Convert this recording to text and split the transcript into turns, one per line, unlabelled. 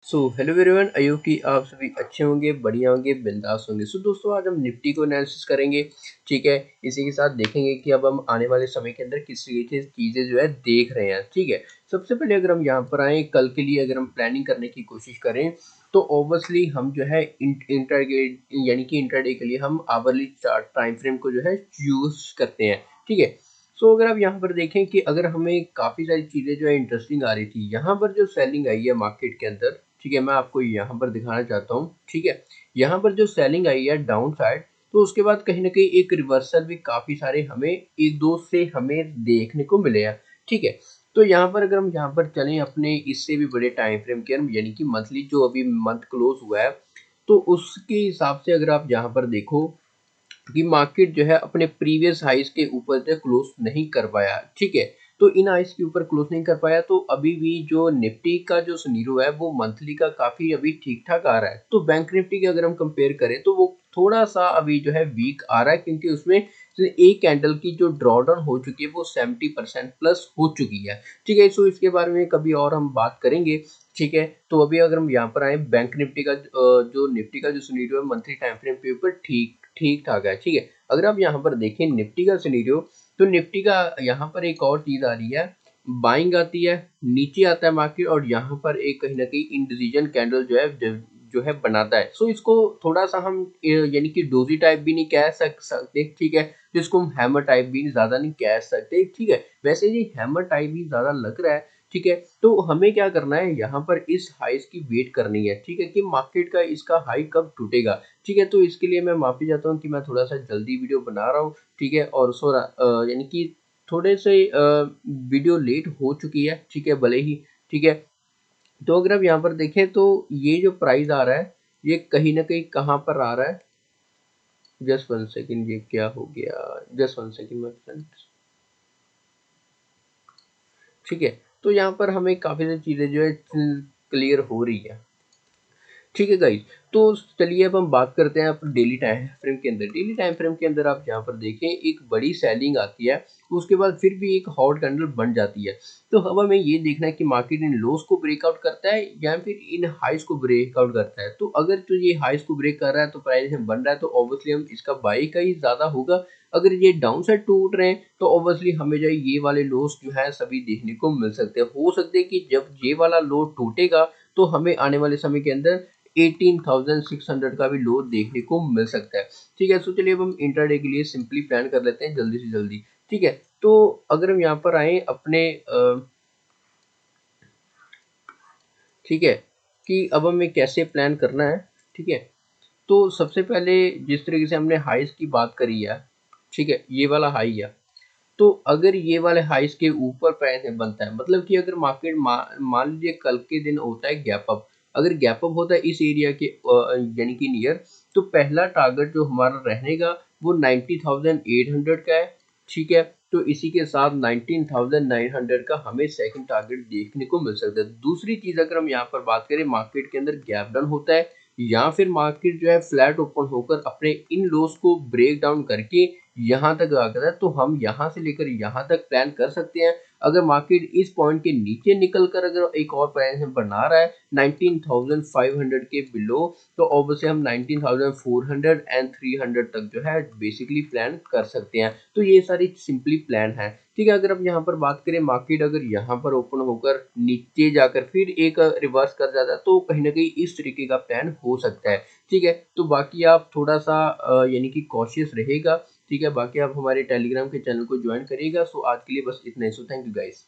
So hello everyone, I hope कि आप सभी अच्छे होंगे, बढ़िया होंगे, बिंदास होंगे। सो दोस्तों, आज हम निफ्टी को एनालिसिस करेंगे। ठीक है, इसी के साथ देखेंगे कि अब हम आने वाले समय के अंदर किस तरीके से चीज़ें जो है देख रहे हैं। ठीक है, सबसे पहले अगर हम यहाँ पर आए कल के लिए, अगर हम प्लानिंग करने की कोशिश करें तो ऑब्वियसली हम जो है इंटरडे यानी कि इंटरडे के लिए हम आवरली चार्ट टाइम फ्रेम को जो है यूज करते हैं। ठीक है, अगर आप यहाँ पर देखें कि अगर हमें काफ़ी सारी चीज़ें जो है इंटरेस्टिंग आ रही थी, यहाँ पर जो सेलिंग आई है मार्केट के अंदर, ठीक है, मैं आपको यहाँ पर दिखाना चाहता हूँ। ठीक है, यहाँ पर जो सेलिंग आई है डाउन साइड, तो उसके बाद कहीं ना कहीं एक रिवर्सल भी काफ़ी सारे हमें एक दो से हमें देखने को मिले हैं। ठीक है, तो यहाँ पर अगर हम यहाँ पर चलें अपने इससे भी बड़े टाइम फ्रेम के अंदर, यानी कि मंथली जो अभी मंथ क्लोज हुआ है, तो उसके हिसाब से अगर आप यहाँ पर देखो कि मार्केट जो है अपने प्रीवियस हाइस के ऊपर से क्लोज नहीं कर पाया। ठीक है, तो इन हाइस के ऊपर क्लोज नहीं कर पाया, तो अभी भी जो निफ्टी का जो सिनेरियो है वो मंथली का काफी अभी ठीक ठाक आ रहा है। तो बैंक निफ्टी की अगर हम कंपेयर करें तो वो थोड़ा सा अभी जो है वीक आ रहा है, क्योंकि उसमें एक कैंडल की जो ड्रॉडाउन हो चुकी है वो 70% प्लस हो चुकी है। ठीक है, सो इसके बारे में कभी और हम बात करेंगे। ठीक है, तो अभी अगर हम यहाँ पर आए बैंक निफ्टी का जो निफ्टी का जो सिनेरियो है मंथली टाइम फ्रेम के ऊपर ठीक ठीक ठाक है। ठीक है, अगर आप यहाँ पर देखें निफ्टी का सिनेरियो, तो निफ्टी का यहाँ पर एक और चीज आ रही है, बाइंग आती है, नीचे आता है मार्केट, और यहाँ पर एक कहीं ना कहीं इंडिसीजन कैंडल जो है बनाता है। इसको थोड़ा सा हम यानी कि डोजी टाइप भी नहीं कह सकते। ठीक है, जिसको हम हैमर टाइप भी ज्यादा नहीं कह सकते। ठीक है, वैसे ये हैमर टाइप ही ज्यादा लग रहा है। ठीक है, तो हमें क्या करना है, यहाँ पर इस हाइस की वेट करनी है। ठीक है, कि मार्केट का इसका हाई कब टूटेगा। ठीक है, तो इसके लिए मैं माफी चाहता हूँ कि मैं थोड़ा सा जल्दी वीडियो बना रहा हूँ। ठीक है, और यानी कि थोड़े से वीडियो लेट हो चुकी है। ठीक है, भले ही। ठीक है, तो अगर आप यहाँ पर देखें तो ये जो प्राइस आ रहा है, ये कहीं ना कहीं कहाँ पर आ रहा है। जस्ट वन सेकेंड, ये क्या हो गया, just one second my friends. ठीक है, तो यहाँ पर हमें काफी सारी चीजें जो है क्लियर हो रही है। ठीक है गाइज, तो चलिए अब हम बात करते हैं अपने डेली टाइम फ्रेम के अंदर। डेली टाइम फ्रेम के अंदर आप यहाँ पर देखें एक बड़ी सेलिंग आती है, उसके बाद फिर भी एक हॉट कैंडल बन जाती है। तो अब हमें ये देखना है कि मार्केट इन लोस को ब्रेकआउट करता है या फिर इन हाइस को ब्रेकआउट करता है। तो अगर तो ये हाइस को ब्रेक कर रहा है तो प्राइस में बन रहा है, तो ऑब्वियसली हम इसका बाई का ही ज्यादा होगा। अगर ये डाउन साइड टूट रहे हैं तो ऑब्वियसली हमें जो है ये वाले लोस जो है सभी देखने को मिल सकते हैं। हो सकते हैं कि जब ये वाला लो टूटेगा तो हमें आने वाले समय के अंदर 18,600 का भी लो देखने को मिल सकता है। ठीक है, चलिए अब हम इंट्राडे के लिए सिंपली प्लान कर लेते हैं जल्दी से जल्दी। ठीक है, तो अगर हम यहाँ पर आए अपने ठीक है, कि अब हमें कैसे प्लान करना है। ठीक है, तो सबसे पहले जिस तरीके से हमने हाइस की बात करी है, ठीक है, ये वाला हाई है, तो अगर ये वाले हाइस के ऊपर प्राइस बनता है, मतलब कि अगर मार्केट मान लीजिए कल के दिन होता है गैप अप, अगर गैप अप होता है इस एरिया के यानी कि नियर, तो पहला टारगेट जो हमारा रहेगा वो 90,800 का है। ठीक है, तो इसी के साथ 19,900 का हमें सेकंड टारगेट देखने को मिल सकता है। दूसरी चीज अगर हम यहाँ पर बात करें, मार्केट के अंदर गैप डाउन होता है या फिर मार्केट जो है फ्लैट ओपन होकर अपने इन लोस को ब्रेक डाउन करके यहाँ तक आ गया है, तो हम यहाँ से लेकर यहाँ तक प्लान कर सकते हैं। अगर मार्केट इस पॉइंट के नीचे निकल कर अगर एक और प्राइस बना रहा है 19,500 के बिलो, तो ऑब्वियसली हम 19,400 एंड 300 तक जो है बेसिकली प्लान कर सकते हैं। तो ये सारी सिंपली प्लान है। ठीक है, अगर हम यहाँ पर बात करें, मार्केट अगर यहाँ पर ओपन होकर नीचे जाकर फिर एक रिवर्स कर जाता है तो कहीं ना कहीं इस तरीके का प्लान हो सकता है। ठीक है, तो बाकी आप थोड़ा सा यानी कि कॉशियस रहेगा। ठीक है, बाकी आप हमारे टेलीग्राम के चैनल को ज्वाइन करिएगा। आज के लिए बस इतना ही। Thank you guys.